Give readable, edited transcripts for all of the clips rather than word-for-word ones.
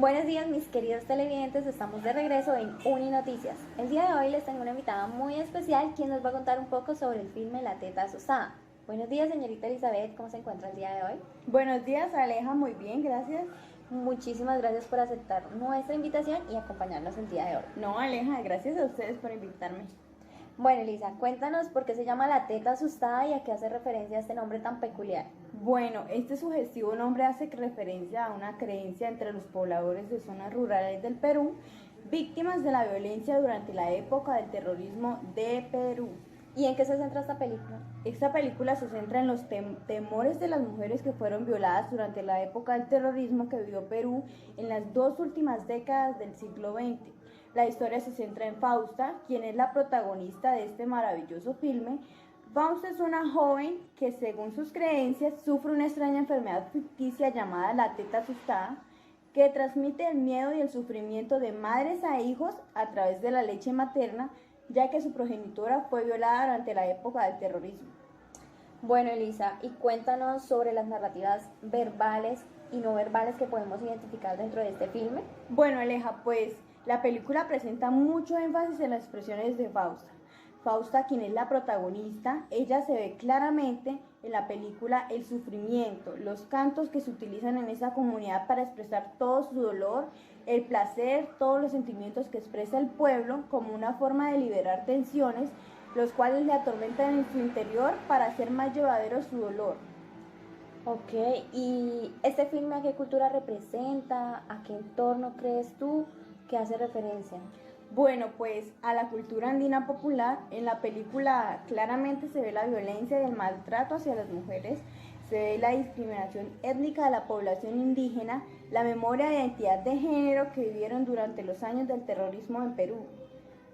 Buenos días mis queridos televidentes, estamos de regreso en Uni Noticias. El día de hoy les tengo una invitada muy especial quien nos va a contar un poco sobre el filme La Teta Asustada. Buenos días señorita Elizabeth, ¿cómo se encuentra el día de hoy? Buenos días Aleja, muy bien, gracias. Muchísimas gracias por aceptar nuestra invitación y acompañarnos el día de hoy. No Aleja, gracias a ustedes por invitarme. Bueno Elisa, cuéntanos por qué se llama La Teta Asustada y a qué hace referencia a este nombre tan peculiar. Bueno, este sugestivo nombre hace referencia a una creencia entre los pobladores de zonas rurales del Perú, víctimas de la violencia durante la época del terrorismo de Perú. ¿Y en qué se centra esta película? Esta película se centra en los temores de las mujeres que fueron violadas durante la época del terrorismo que vivió Perú en las dos últimas décadas del siglo XX. La historia se centra en Fausta, quien es la protagonista de este maravilloso filme. Fausta es una joven que, según sus creencias, sufre una extraña enfermedad ficticia llamada la teta asustada, que transmite el miedo y el sufrimiento de madres a hijos a través de la leche materna, ya que su progenitora fue violada durante la época del terrorismo. Bueno, Elisa, y cuéntanos sobre las narrativas verbales y no verbales que podemos identificar dentro de este filme. Bueno, Aleja, pues la película presenta mucho énfasis en las expresiones de Fausta. Fausta, quien es la protagonista, ella se ve claramente en la película el sufrimiento, los cantos que se utilizan en esa comunidad para expresar todo su dolor, el placer, todos los sentimientos que expresa el pueblo como una forma de liberar tensiones, los cuales le atormentan en su interior para hacer más llevadero su dolor. Ok, ¿y este filme a qué cultura representa? ¿A qué entorno crees tú que hace referencia? Bueno, pues a la cultura andina popular. En la película claramente se ve la violencia y el maltrato hacia las mujeres, se ve la discriminación étnica de la población indígena, la memoria de identidad de género que vivieron durante los años del terrorismo en Perú.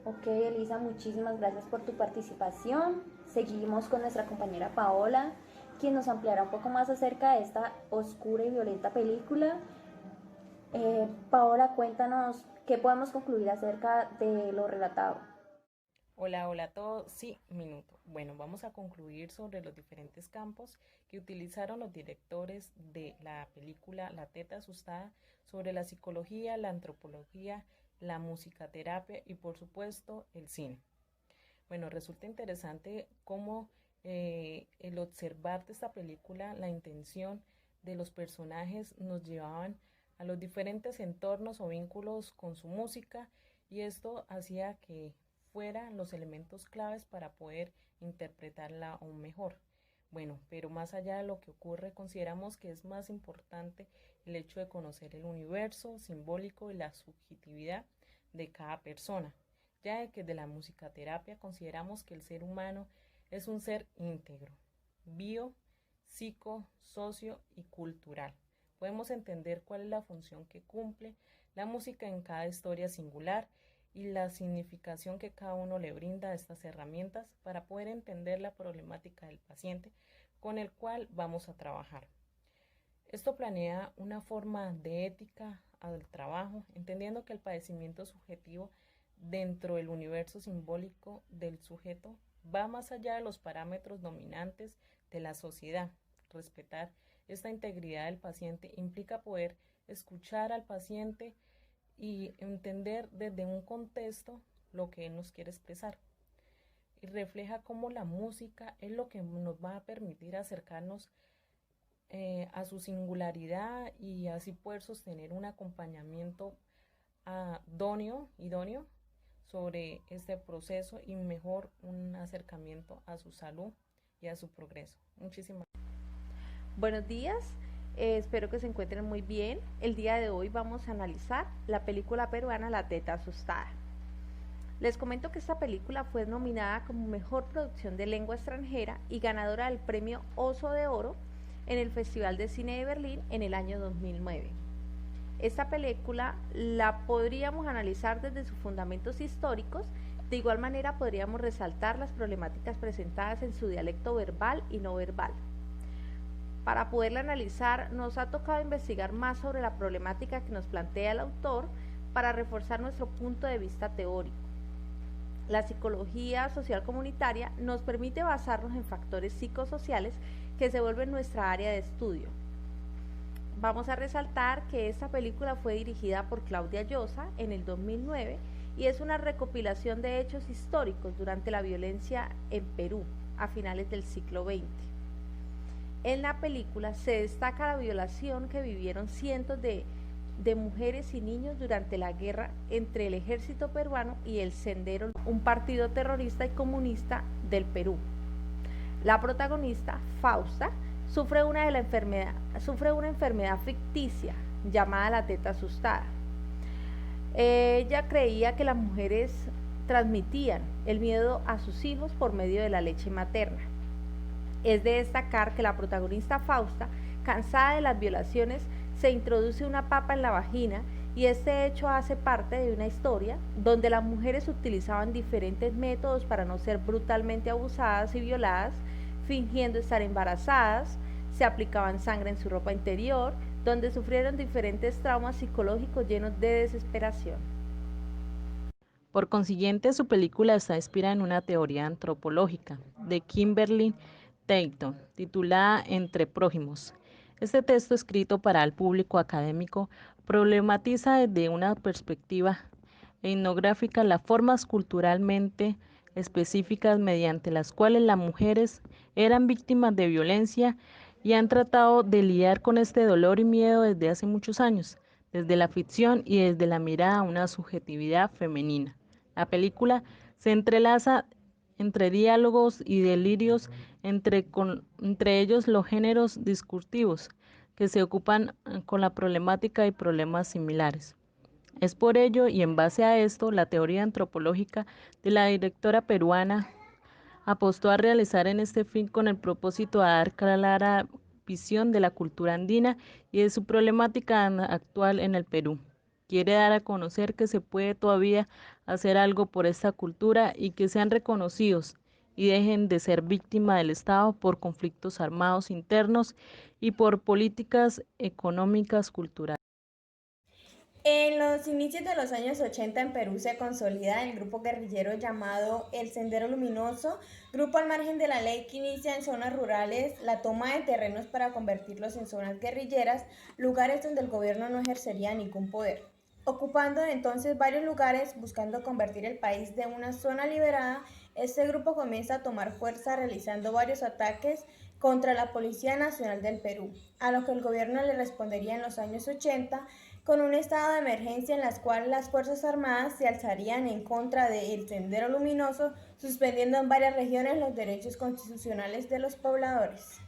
Ok, Elisa, muchísimas gracias por tu participación. Seguimos con nuestra compañera Paola, quien nos ampliará un poco más acerca de esta oscura y violenta película. Paola, cuéntanos qué podemos concluir acerca de lo relatado. Hola a todos. Sí, minuto. Bueno, vamos a concluir sobre los diferentes campos que utilizaron los directores de la película La Teta Asustada sobre la psicología, la antropología, la musicoterapia y por supuesto el cine. Bueno, resulta interesante cómo el observar de esta película, la intención de los personajes nos llevaban a los diferentes entornos o vínculos con su música y esto hacía que fueran los elementos claves para poder interpretarla aún mejor. Bueno, pero más allá de lo que ocurre, consideramos que es más importante el hecho de conocer el universo simbólico y la subjetividad de cada persona, ya que de la musicoterapia consideramos que el ser humano es un ser íntegro, bio, psico, socio y cultural. Podemos entender cuál es la función que cumple la música en cada historia singular y la significación que cada uno le brinda a estas herramientas para poder entender la problemática del paciente con el cual vamos a trabajar. Esto planea una forma de ética al trabajo, entendiendo que el padecimiento subjetivo dentro del universo simbólico del sujeto va más allá de los parámetros dominantes de la sociedad. Respetar esta integridad del paciente implica poder escuchar al paciente y entender desde un contexto lo que él nos quiere expresar. Y refleja cómo la música es lo que nos va a permitir acercarnos a su singularidad y así poder sostener un acompañamiento idóneo sobre este proceso y mejor un acercamiento a su salud y a su progreso. Muchísimas gracias. Buenos días, espero que se encuentren muy bien. El día de hoy vamos a analizar la película peruana La Teta Asustada. Les comento que esta película fue nominada como Mejor Producción de Lengua Extranjera y ganadora del Premio Oso de Oro en el Festival de Cine de Berlín en el año 2009. Esta película la podríamos analizar desde sus fundamentos históricos, de igual manera podríamos resaltar las problemáticas presentadas en su dialecto verbal y no verbal. Para poderla analizar, nos ha tocado investigar más sobre la problemática que nos plantea el autor para reforzar nuestro punto de vista teórico. La psicología social comunitaria nos permite basarnos en factores psicosociales que se vuelven nuestra área de estudio. Vamos a resaltar que esta película fue dirigida por Claudia Llosa en el 2009 y es una recopilación de hechos históricos durante la violencia en Perú a finales del siglo XX. En la película se destaca la violación que vivieron cientos de mujeres y niños durante la guerra entre el ejército peruano y el Sendero, un partido terrorista y comunista del Perú. La protagonista, Fausta, sufre una enfermedad ficticia llamada la teta asustada. Ella creía que las mujeres transmitían el miedo a sus hijos por medio de la leche materna. Es de destacar que la protagonista Fausta, cansada de las violaciones, se introduce una papa en la vagina y este hecho hace parte de una historia donde las mujeres utilizaban diferentes métodos para no ser brutalmente abusadas y violadas, fingiendo estar embarazadas, se aplicaban sangre en su ropa interior, donde sufrieron diferentes traumas psicológicos llenos de desesperación. Por consiguiente, su película está inspirada en una teoría antropológica de Kimberly Teichton, titulada Entre prójimos. Este texto, escrito para el público académico, problematiza desde una perspectiva etnográfica las formas culturalmente específicas mediante las cuales las mujeres eran víctimas de violencia y han tratado de lidiar con este dolor y miedo desde hace muchos años, desde la ficción y desde la mirada a una subjetividad femenina. La película se entrelaza entre diálogos y delirios, entre ellos los géneros discursivos que se ocupan con la problemática y problemas similares. Es por ello y en base a esto, la teoría antropológica de la directora peruana apostó a realizar en este fin con el propósito de dar clara visión de la cultura andina y de su problemática actual en el Perú. Quiere dar a conocer que se puede todavía hacer algo por esta cultura y que sean reconocidos y dejen de ser víctimas del Estado por conflictos armados internos y por políticas económicas culturales. En los inicios de los años 80 en Perú se consolida el grupo guerrillero llamado El Sendero Luminoso, grupo al margen de la ley que inicia en zonas rurales la toma de terrenos para convertirlos en zonas guerrilleras, lugares donde el gobierno no ejercería ningún poder. Ocupando entonces varios lugares, buscando convertir el país de una zona liberada, este grupo comienza a tomar fuerza realizando varios ataques contra la Policía Nacional del Perú, a lo que el gobierno le respondería en los años 80 con un estado de emergencia en el cual las Fuerzas Armadas se alzarían en contra del Sendero Luminoso, suspendiendo en varias regiones los derechos constitucionales de los pobladores.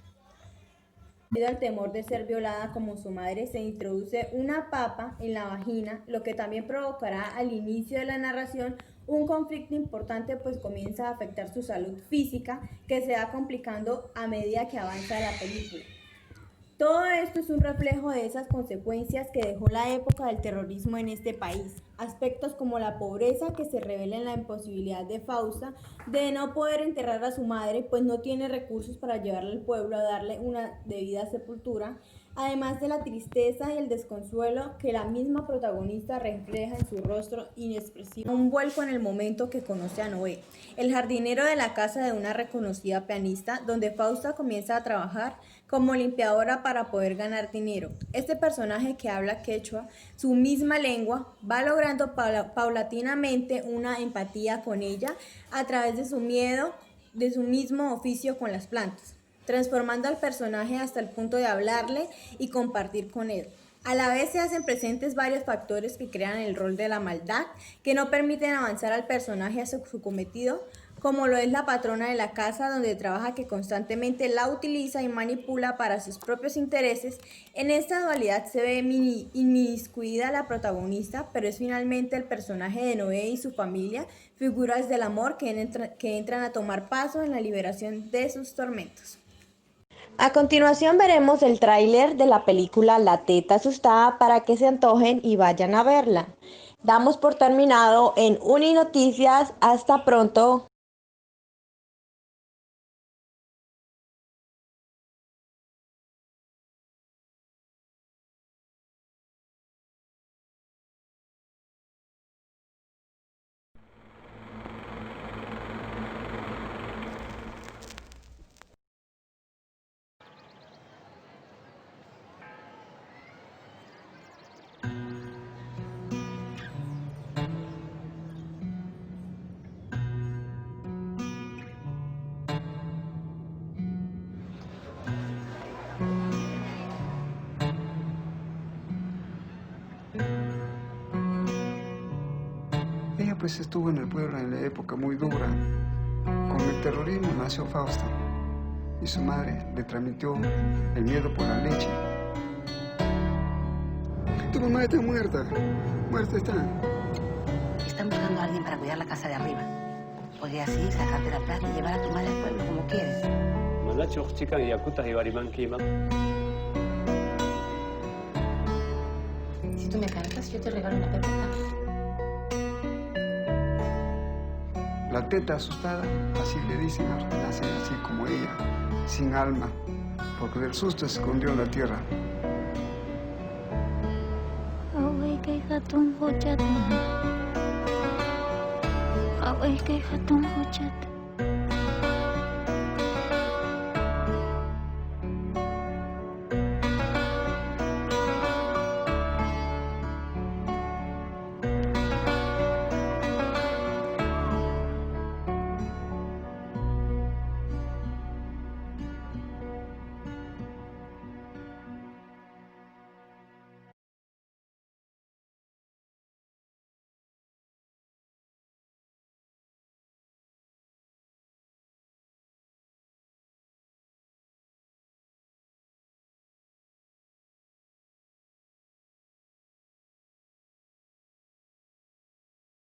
Debido al temor de ser violada como su madre, se introduce una papa en la vagina, lo que también provocará al inicio de la narración un conflicto importante, pues comienza a afectar su salud física, que se va complicando a medida que avanza la película. Todo esto es un reflejo de esas consecuencias que dejó la época del terrorismo en este país. Aspectos como la pobreza que se revela en la imposibilidad de Fausta de no poder enterrar a su madre, pues no tiene recursos para llevarla al pueblo a darle una debida sepultura, además de la tristeza y el desconsuelo que la misma protagonista refleja en su rostro inexpresivo. Un vuelco en el momento que conoce a Noé, el jardinero de la casa de una reconocida pianista, donde Fausta comienza a trabajar como limpiadora para poder ganar dinero. Este personaje que habla quechua, su misma lengua, va logrando paulatinamente una empatía con ella a través de su miedo, de su mismo oficio con las plantas, transformando al personaje hasta el punto de hablarle y compartir con él. A la vez se hacen presentes varios factores que crean el rol de la maldad, que no permiten avanzar al personaje hacia su cometido, como lo es la patrona de la casa donde trabaja, que constantemente la utiliza y manipula para sus propios intereses. En esta dualidad se ve inmiscuida la protagonista, pero es finalmente el personaje de Noé y su familia, figuras del amor que entran a tomar paso en la liberación de sus tormentos. A continuación veremos el tráiler de la película La Teta Asustada para que se antojen y vayan a verla. Damos por terminado en Uninoticias. Hasta pronto. pues estuvo en el pueblo en la época muy dura. Con el terrorismo nació Fausta y su madre le transmitió el miedo por la leche. Tu mamá está muerta, muerta está. Están buscando a alguien para cuidar la casa de arriba. Podría así sacarte la plata y llevar a tu madre al pueblo como quieres. Si tú me cantas, yo te regalo una pepita. La teta asustada, así le dicen, nace así como ella, sin alma, porque del susto se escondió en la tierra. Away kay hatong hujat. Away kay hatong hujat.